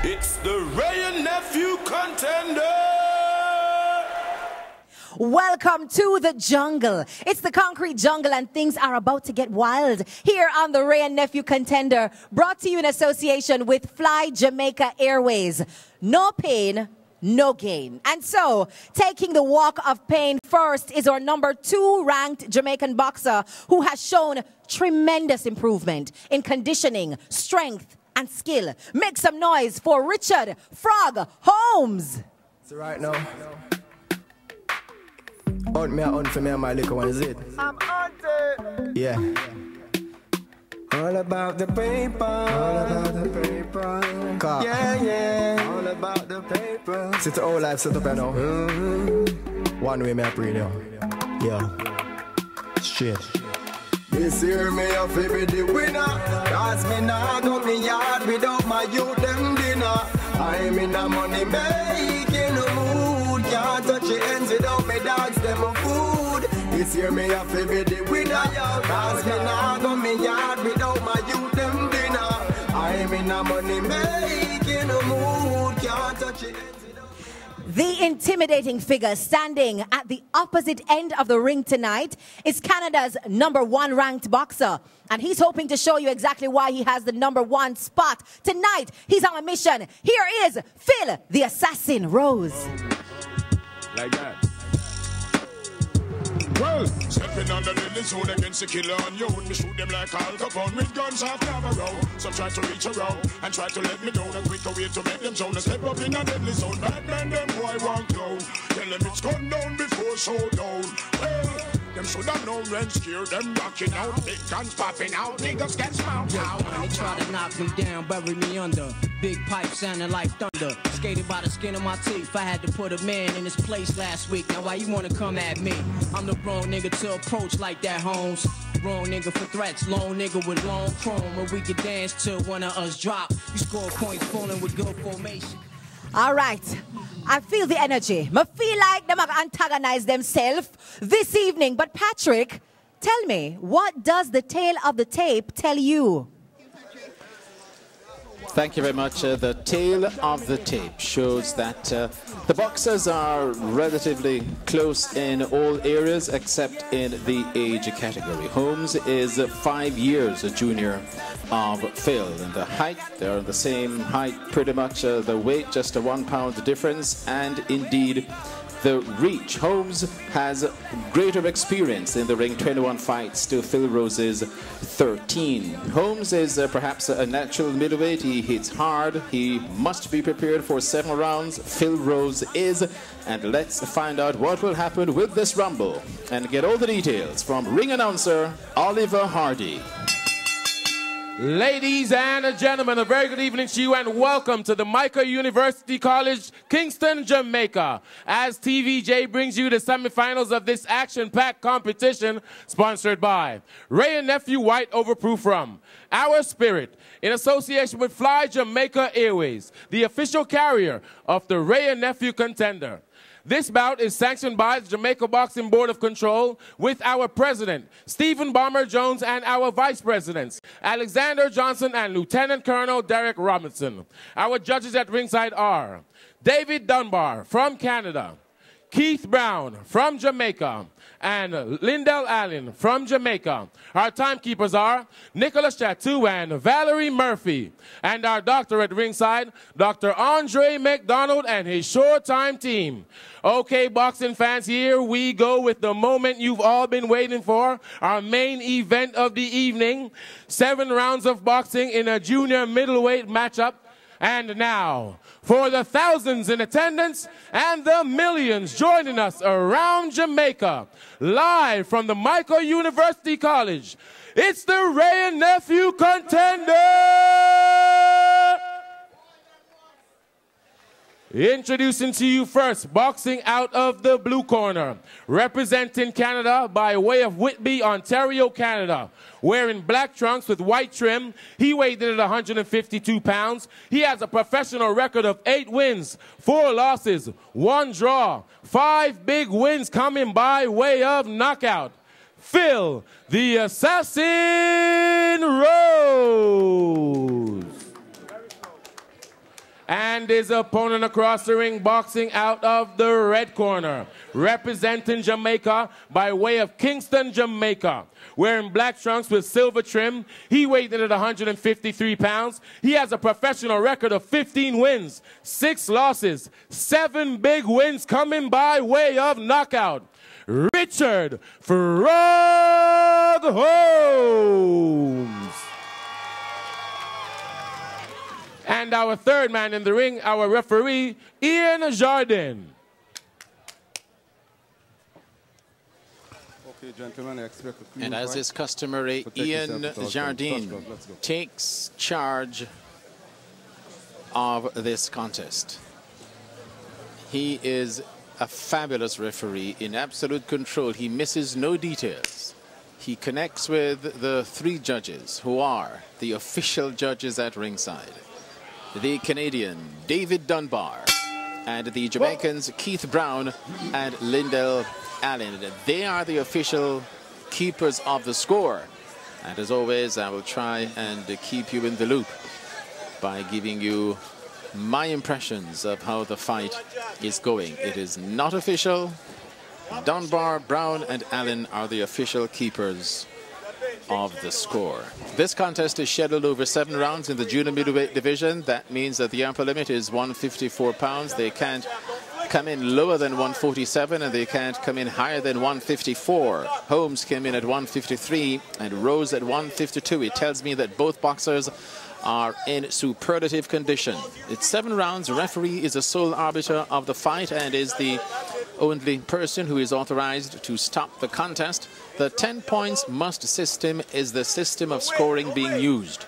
It's the Ray and Nephew Contender! Welcome to the jungle. It's the concrete jungle and things are about to get wild here on the Ray and Nephew Contender, brought to you in association with Fly Jamaica Airways. No pain, no gain. And so, taking the walk of pain first is our number 2 ranked Jamaican boxer who has shown tremendous improvement in conditioning, strength, and skill. Make some noise for Richard Frog Holmes. So right now, hunt me a hunt for me and my little one, is it? I'm hunted. Yeah. All about the paper. All about the paper. Car. Yeah, yeah. All about the paper. Sit the whole life set up right now. One way me I pray now. Yeah. Straight. This year me a fi be the winner. Cause me nah go me yard without my youth them dinner. I'm in a money making mood. Can't touch the ends without me dogs them a food. This year me a fi be the winner. Cause me nah go me yard without my youth them dinner. I'm in a money making mood. Can't touch the ends. The intimidating figure standing at the opposite end of the ring tonight is Canada's number 1 ranked boxer. And he's hoping to show you exactly why he has the number 1 spot. Tonight, he's on a mission. Here is Phil the Assassin Rose. Like that. Well, stepping on the deadly zone against the killer on you. Me shoot them like Al Capone with guns off Navarro. Some try to reach around and try to let me down. A quicker way to make them zone. A step up in a deadly zone. Bad man, them boy won't go. Tell them it's gone down before showdown. Well, them should have known when scared them rocking out. Big guns popping out. Niggas get smoked out. They try to knock me down, bury me under. Big pipe sounding like thunder. Skated by the skin of my teeth. I had to put a man in his place last week. Now why you wanna come at me? I'm the wrong nigga to approach like that, Holmes. Wrong nigga for threats. Long nigga with long chrome. Where we could dance till one of us drop. You score points falling with good formation. All right. I feel the energy. I feel like them antagonize themselves this evening. But Patrick, tell me, what does the tail of the tape tell you? Thank you very much. The tail of the tape shows that the boxers are relatively close in all areas except in the age category. Holmes is 5 years a junior of Phil. And the height, they're the same height pretty much. The weight, just a 1 pound difference. And indeed, the reach. Holmes has greater experience in the ring, 21 fights to Phil Rose's 13. Holmes is perhaps a natural middleweight. He hits hard. He must be prepared for 7 rounds. Phil Rose is. And let's find out what will happen with this rumble and get all the details from ring announcer Oliver Hardy. Ladies and gentlemen, a very good evening to you and welcome to the Jamaica University College, Kingston, Jamaica. As TVJ brings you the semifinals of this action-packed competition sponsored by Ray and Nephew White Overproof Rum, Our Spirit, in association with Fly Jamaica Airways, the official carrier of the Ray and Nephew Contender. This bout is sanctioned by the Jamaica Boxing Board of Control with our president, Stephen Bomber Jones, and our vice presidents, Alexander Johnson and Lieutenant Colonel Derek Robinson. Our judges at ringside are David Dunbar from Canada, Keith Brown from Jamaica, and Lindell Allen from Jamaica. Our timekeepers are Nicholas Chateau and Valerie Murphy. And our doctor at ringside, Dr. Andre McDonald and his Showtime team. Okay, boxing fans, here we go with the moment you've all been waiting for, our main event of the evening. 7 rounds of boxing in a junior middleweight matchup. And now, for the thousands in attendance and the millions joining us around Jamaica, live from the Jamaica University College, it's the Ray and Nephew Contender! Introducing to you first, boxing out of the blue corner, representing Canada by way of Whitby, Ontario, Canada. Wearing black trunks with white trim, he weighed in at 152 pounds. He has a professional record of 8 wins, 4 losses, 1 draw, 5 big wins coming by way of knockout. Phil the Assassin Rose. And his opponent across the ring, boxing out of the red corner, representing Jamaica by way of Kingston, Jamaica. Wearing black trunks with silver trim, he weighed in at 153 pounds. He has a professional record of 15 wins, 6 losses, 7 big wins coming by way of knockout. Richard Frog Holmes. And our third man in the ring, our referee, Ian Jardin. Okay, gentlemen, I expect a clean And as fight. is customary, Ian Jardin takes charge of this contest. He is a fabulous referee in absolute control. He misses no details. He connects with the 3 judges who are the official judges at ringside. The Canadian David Dunbar and the Jamaicans Keith Brown and Lyndell Allen. They are the official keepers of the score. And as always, I will try and keep you in the loop by giving you my impressions of how the fight is going. It is not official. Dunbar, Brown and Allen are the official keepers of the score. This contest is scheduled over 7 rounds in the junior middleweight division. That means that the upper limit is 154 pounds. They can't come in lower than 147 and they can't come in higher than 154. Holmes came in at 153 and Rose at 152. It tells me that both boxers are in superlative condition. It's 7 rounds. The referee is the sole arbiter of the fight and is the only person who is authorized to stop the contest. The 10 points must system is the system of scoring being used.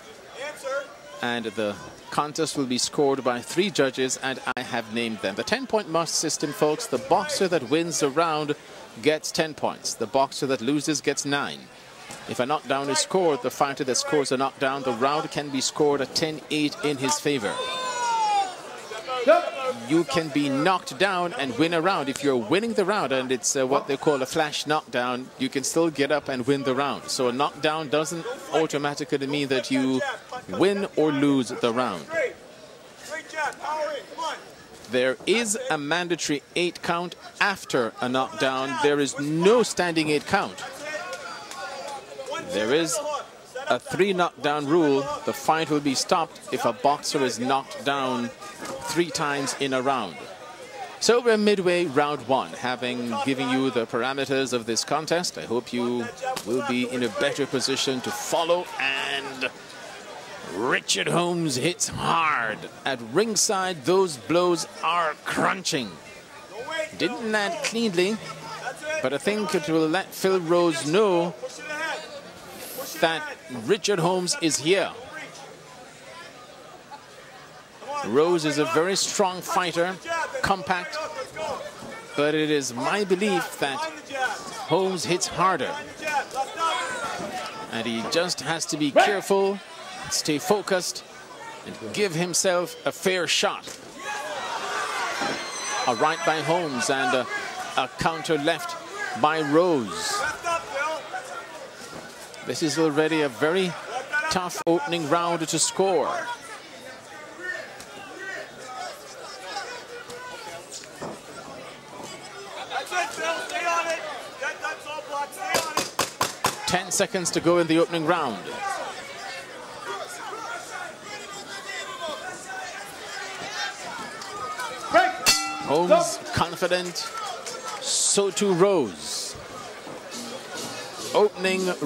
And the contest will be scored by 3 judges, and I have named them. The 10-point must system, folks, the boxer that wins the round gets 10 points. The boxer that loses gets 9. If a knockdown is scored, the fighter that scores a knockdown, the round can be scored at 10-8 in his favor. You can be knocked down and win a round. If you're winning the round and it's what they call a flash knockdown, you can still get up and win the round. So a knockdown doesn't automatically mean that you win or lose the round. There is a mandatory 8 count after a knockdown. There is no standing 8 count. There is a 3 knockdown rule. The fight will be stopped if a boxer is knocked down 3 times in a round. So we're midway round 1, having given you the parameters of this contest. I hope you will be in a better position to follow. And Richard Holmes hits hard. At ringside, those blows are crunching. Didn't land cleanly, but I think it will let Phil Rose know that Richard Holmes is here. Rose is a very strong fighter, compact, but it is my belief that Holmes hits harder. And he just has to be careful, stay focused, and give himself a fair shot. A right by Holmes and a counter left by Rose. This is already a very tough opening round to score. That's it, Phil. Stay on it. That's all blocked. Stay on it. 10 seconds to go in the opening round. Holmes confident, so too Rose. Opening round.